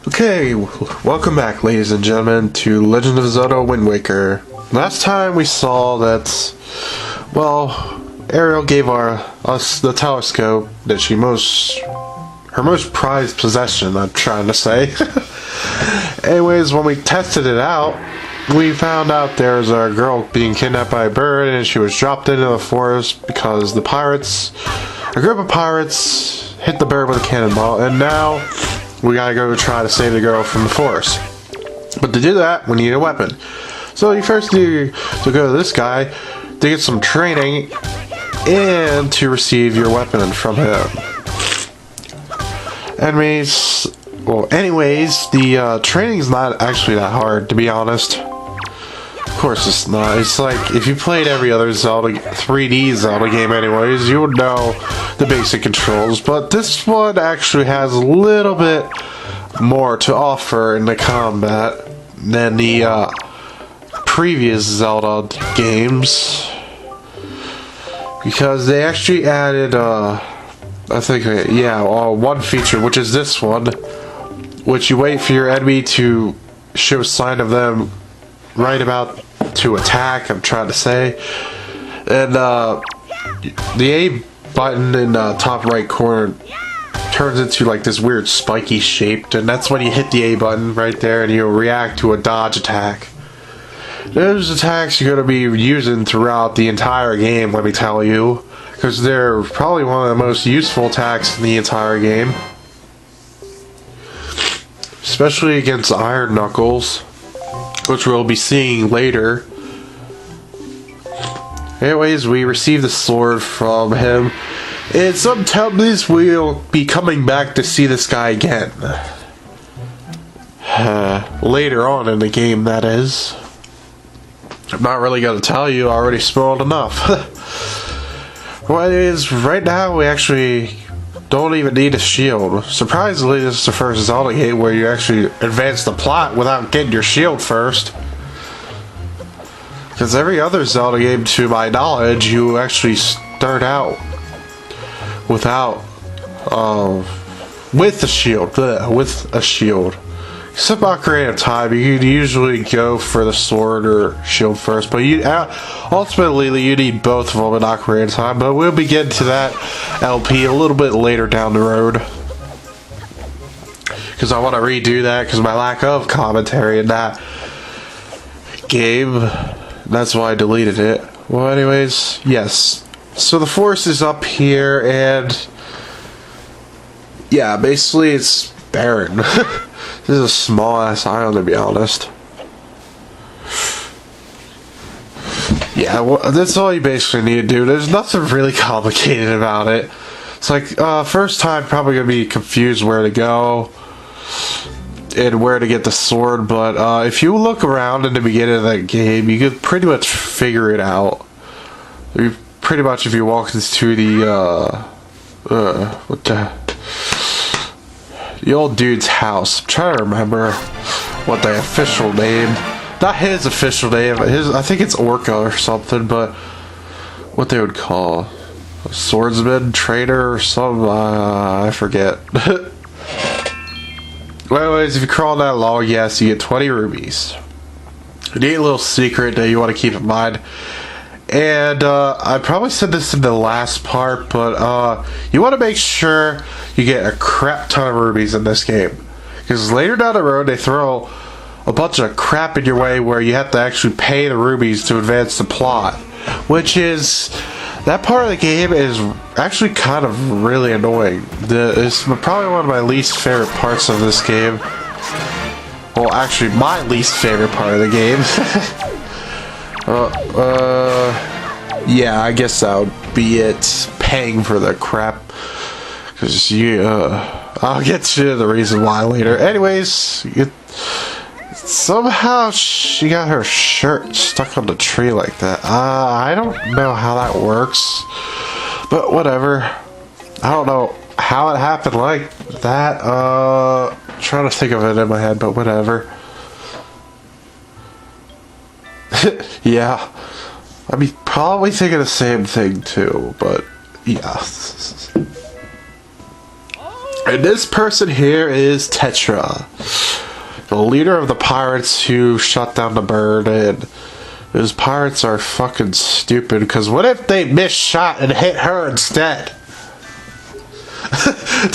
Okay, welcome back, ladies and gentlemen, to Legend of Zelda Wind Waker. Last time we saw that, well, Aryll gave us the telescope that her most prized possession, I'm trying to say. Anyways, when we tested it out, we found out there's a girl being kidnapped by a bird, and she was dropped into the forest because a group of pirates hit the bird with a cannonball, and now we gotta go try to save the girl from the forest. But to do that, we need a weapon. So you first need to go to this guy to get some training and to receive your weapon from him. Anyways, the training's not actually that hard, to be honest. Of course it's not. It's like, if you played every other 3D Zelda game anyways, you would know the basic controls, but this one actually has a little bit more to offer in the combat than the previous Zelda games, because they actually added one feature, which is this one, which you wait for your enemy to show a sign of them right about to attack, I'm trying to say. And the A button in the top right corner turns into like this weird spiky shape, and that's when you hit the A button right there and you'll react to a dodge attack. Those attacks you're going to be using throughout the entire game, let me tell you, because they're probably one of the most useful attacks in the entire game, especially against Iron Knuckles, which we'll be seeing later. Anyways, we received the sword from him, and sometimes we'll be coming back to see this guy again. Later on in the game, that is. I'm not really going to tell you, I already spoiled enough. Well, anyways, right now we actually don't even need a shield. Surprisingly, this is the first Zelda game where you actually advance the plot without getting your shield first. Because every other Zelda game, to my knowledge, you actually start out without, with a shield. Except Ocarina of Time, you could usually go for the sword or shield first, but ultimately you need both of them in Ocarina of Time, but we'll be getting to that LP a little bit later down the road. Because I want to redo that because of my lack of commentary in that game. That's why I deleted it. Well, anyways, yes. So the forest is up here, and yeah, basically it's barren. This is a small-ass island, to be honest. Yeah, well, that's all you basically need to do. There's nothing really complicated about it. It's like, first time probably going to be confused where to go and where to get the sword, but if you look around in the beginning of that game, you could pretty much figure it out. Pretty much if you walk into the old dude's house. I'm trying to remember what the official name, not his official name, I think it's Orca or something, but what they would call a swordsman, trader, or some, I forget. Well, anyways, if you crawl that long, yes, you get 20 rubies. A neat little secret that you want to keep in mind. And I probably said this in the last part, but you want to make sure you get a crap ton of rubies in this game, because later down the road they throw a bunch of crap in your way where you have to actually pay the rubies to advance the plot, which is, that part of the game is actually kind of really annoying. It's probably one of my least favorite parts of this game. Well, actually my least favorite part of the game. Yeah, I guess that would be it. Paying for the crap. Because I'll get to the reason why later. Anyways, somehow she got her shirt stuck on the tree like that. I don't know how that works. But whatever. I don't know how it happened like that. I'm trying to think of it in my head, but whatever. Yeah. I'd be probably thinking the same thing too, but yeah. And this person here is Tetra, the leader of the pirates who shut down the bird. And those pirates are fucking stupid, because what if they missed shot and hit her instead?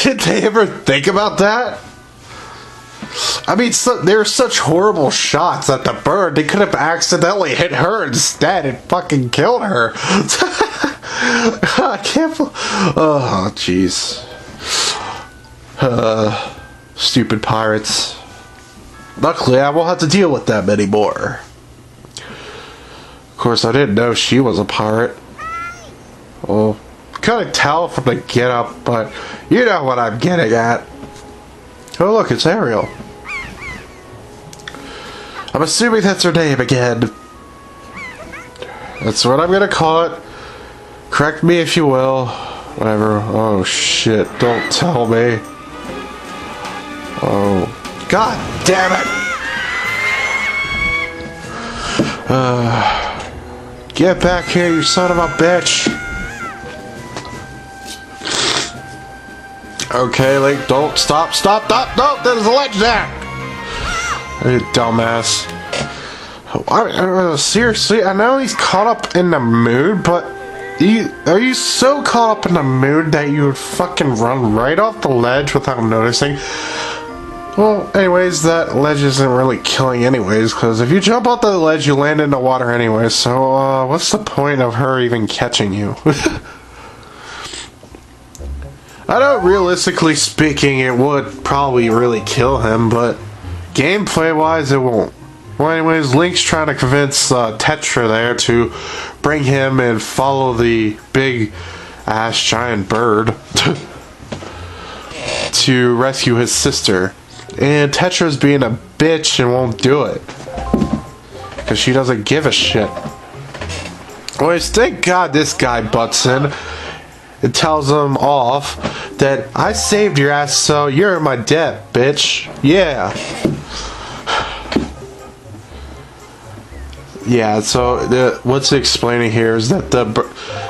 Did they ever think about that? I mean, they're such horrible shots at the bird. They could have accidentally hit her instead and fucking killed her. I can't. Oh, jeez. Stupid pirates. Luckily, I won't have to deal with them anymore. Of course, I didn't know she was a pirate. Well, couldn't tell from the get-up, but you know what I'm getting at. Oh, look, it's Aryll. I'm assuming that's her name again. That's what I'm gonna call it. Correct me if you will. Whatever. Oh, shit. Don't tell me. Oh. God damn it! Get back here, you son of a bitch! Okay, Link, don't stop! No, there's a ledge there! You dumbass. Seriously, I know he's caught up in the mood, but are you so caught up in the mood that you would fucking run right off the ledge without noticing? Well, anyways, that ledge isn't really killing anyways, because if you jump off the ledge, you land in the water anyways, so, what's the point of her even catching you? I know, realistically speaking, it would probably really kill him, but gameplay-wise, it won't. Well, anyways, Link's trying to convince Tetra there to bring him and follow the big-ass giant bird to rescue his sister. And Tetra's being a bitch and won't do it. Because she doesn't give a shit. Anyways, thank God this guy butts in and tells him off that I saved your ass, so you're in my debt, bitch. Yeah. Yeah, so what's explaining here is that the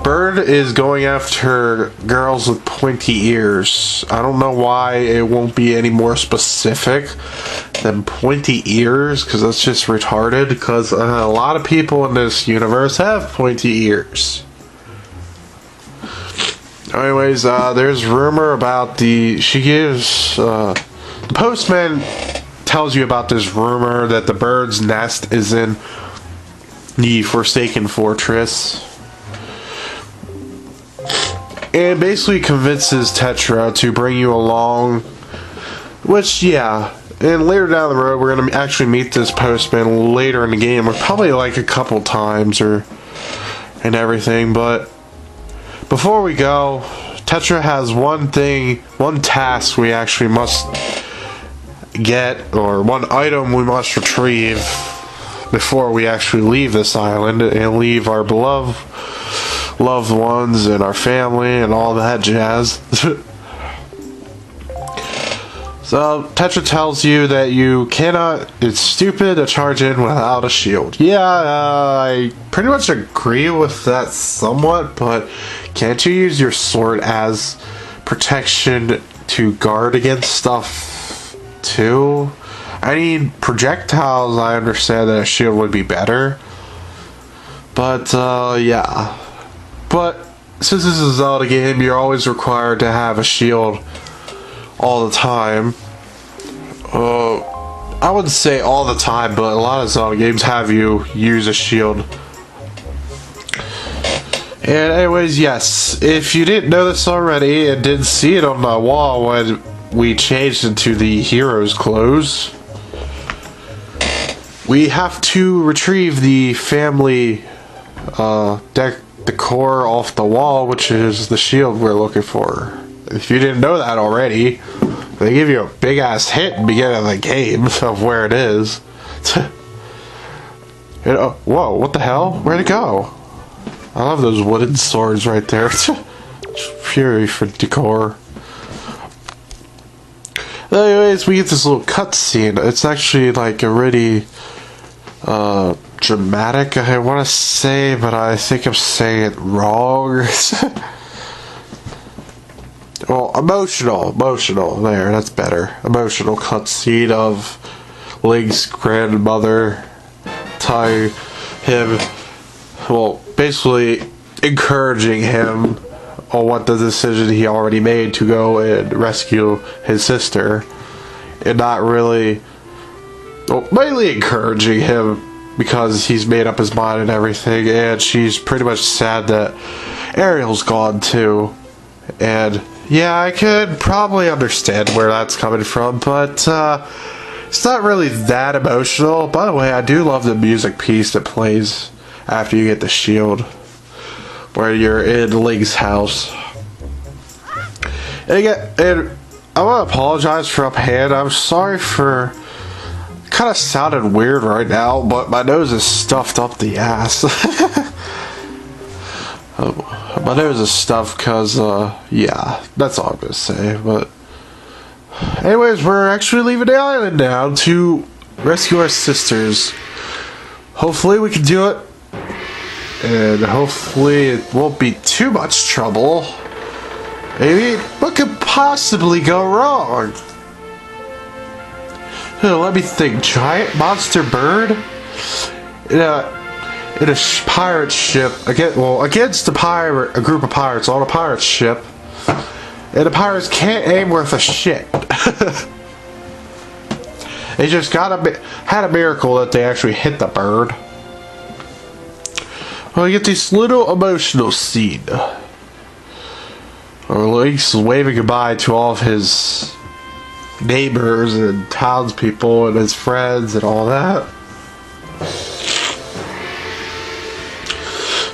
bird is going after girls with pointy ears. I don't know why it won't be any more specific than pointy ears, because that's just retarded, because a lot of people in this universe have pointy ears. Anyways, there's rumor about the postman tells you about this rumor that the bird's nest is in the Forsaken Fortress, and basically convinces Tetra to bring you along, which, yeah, and later down the road we're going to actually meet this postman later in the game, probably like a couple times and everything, but before we go, Tetra has one task we actually must get, or one item we must retrieve before we actually leave this island and leave our beloved loved ones and our family and all that jazz. So Tetra tells you that you cannot, it's stupid to charge in without a shield. Yeah, I pretty much agree with that somewhat, but can't you use your sword as protection to guard against stuff too? I mean, projectiles, I understand that a shield would be better. But, yeah. But, since this is a Zelda game, you're always required to have a shield all the time. I wouldn't say all the time, but a lot of Zelda games have you use a shield. And anyways, yes, if you didn't know this already and didn't see it on the wall when we changed into the hero's clothes, we have to retrieve the family decor off the wall, which is the shield we're looking for. If you didn't know that already, they give you a big ass hint at the beginning of the game of where it is. Whoa, what the hell? Where'd it go? I love those wooden swords right there. Fury for decor. Anyways, we get this little cutscene. It's actually like a really dramatic, I want to say, but I think I'm saying it wrong. well, emotional. There, that's better. Emotional cutscene of Link's grandmother telling him, well, basically encouraging him on what the decision he already made to go and rescue his sister, and not really, well, mainly encouraging him because he's made up his mind and everything, and she's pretty much sad that Aryll's gone too. And yeah, I could probably understand where that's coming from, but it's not really that emotional. By the way, I do love the music piece that plays after you get the shield, where you're in Link's house. And again, and I want to apologize for uphand. I'm sorry for kind of sounding weird right now, but my nose is stuffed up the ass. My nose is stuffed because, yeah, that's all I'm gonna say. But anyways, we're actually leaving the island now to rescue our sisters. Hopefully we can do it, and hopefully it won't be too much trouble. Maybe, what could possibly go wrong? Let me think. Giant monster bird in a pirate ship against a group of pirates on a pirate ship, and the pirates can't aim worth a shit. They just had a miracle that they actually hit the bird. Well, you get this little emotional scene where Link's waving goodbye to all of his neighbors and townspeople and his friends and all that.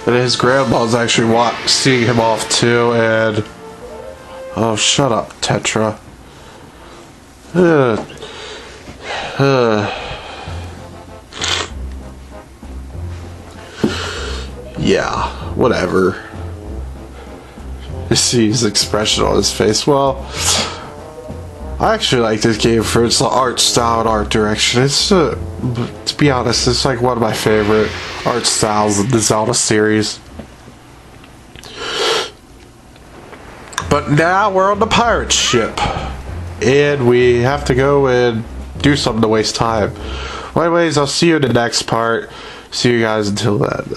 And his grandma's actually seeing him off too, and oh, shut up, Tetra. Yeah, whatever. You see his expression on his face. Well, I actually like this game for its art style and art direction. It's, to be honest, it's like one of my favorite art styles of the Zelda series. But now we're on the pirate ship, and we have to go and do something to waste time. Well, anyways, I'll see you in the next part. See you guys until then.